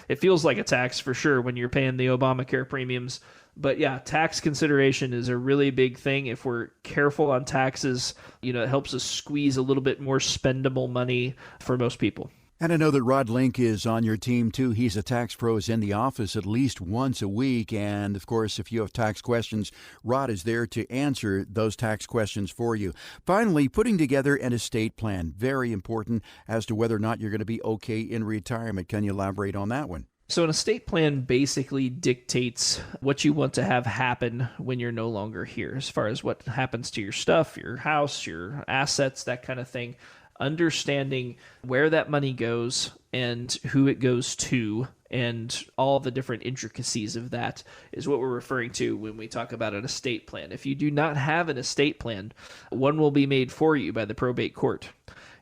it feels like a tax for sure when you're paying the Obamacare premiums. But yeah, tax consideration is a really big thing. If we're careful on taxes, it helps us squeeze a little bit more spendable money for most people. And I know that Rod Link is on your team, too. He's a tax pro, is in the office at least once a week. And, of course, if you have tax questions, Rod is there to answer those tax questions for you. Finally, putting together an estate plan. Very important as to whether or not you're going to be okay in retirement. Can you elaborate on that one? So an estate plan basically dictates what you want to have happen when you're no longer here, as far as what happens to your stuff, your house, your assets, that kind of thing. Understanding where that money goes and who it goes to and all the different intricacies of that is what we're referring to when we talk about an estate plan. If you do not have an estate plan, one will be made for you by the probate court.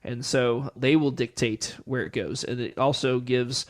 And so they will dictate where it goes. And it also gives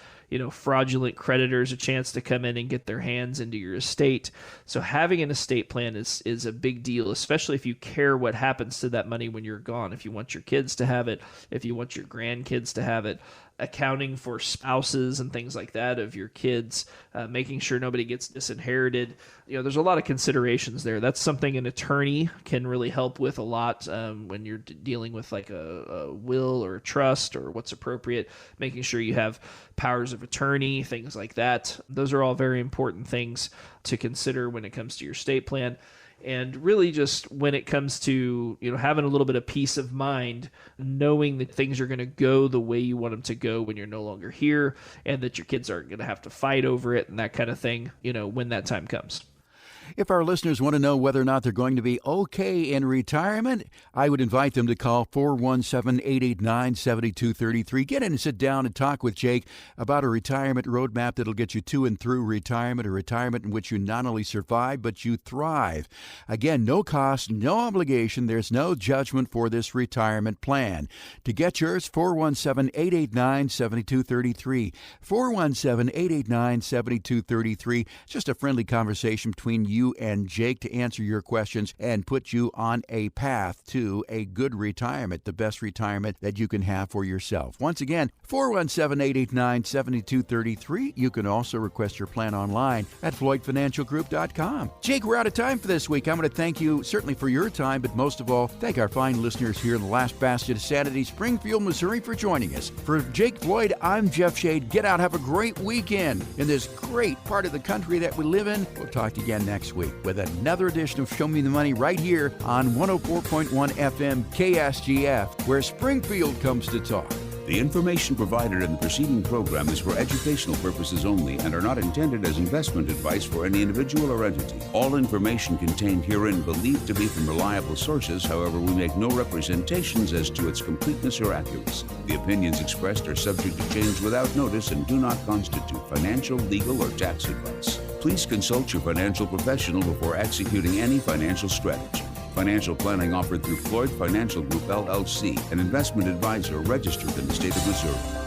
fraudulent creditors a chance to come in and get their hands into your estate. So having an estate plan is a big deal, especially if you care what happens to that money when you're gone. If you want your kids to have it, if you want your grandkids to have it, accounting for spouses and things like that of your kids, making sure nobody gets disinherited. There's a lot of considerations there. That's something an attorney can really help with a lot when you're dealing with like a will or a trust or what's appropriate, making sure you have powers of attorney, things like that. Those are all very important things to consider when it comes to your estate plan. And really just when it comes to, having a little bit of peace of mind, knowing that things are going to go the way you want them to go when you're no longer here, and that your kids aren't going to have to fight over it and that kind of thing, when that time comes. If our listeners want to know whether or not they're going to be okay in retirement, I would invite them to call 417-889-7233. Get in and sit down and talk with Jake about a retirement roadmap that'll get you to and through retirement, a retirement in which you not only survive, but you thrive. Again, no cost, no obligation. There's no judgment for this retirement plan. To get yours, 417-889-7233. 417-889-7233. Just a friendly conversation between you and Jake to answer your questions and put you on a path to a good retirement, the best retirement that you can have for yourself. Once again, 417-889-7233. You can also request your plan online at floydfinancialgroup.com. Jake, we're out of time for this week. I'm going to thank you certainly for your time, but most of all, thank our fine listeners here in the last bastion of sanity, Springfield, Missouri, for joining us. For Jake Floyd, I'm Jeff Shade. Get out, have a great weekend in this great part of the country that we live in. We'll talk to you again next week with another edition of Show Me the Money right here on 104.1 FM KSGF, where Springfield comes to talk. The information provided in the preceding program is for educational purposes only and are not intended as investment advice for any individual or entity. All information contained herein believed to be from reliable sources, however, we make no representations as to its completeness or accuracy. The opinions expressed are subject to change without notice and do not constitute financial, legal, or tax advice. Please consult your financial professional before executing any financial strategy. Financial planning offered through Floyd Financial Group, LLC, an investment advisor registered in the state of Missouri.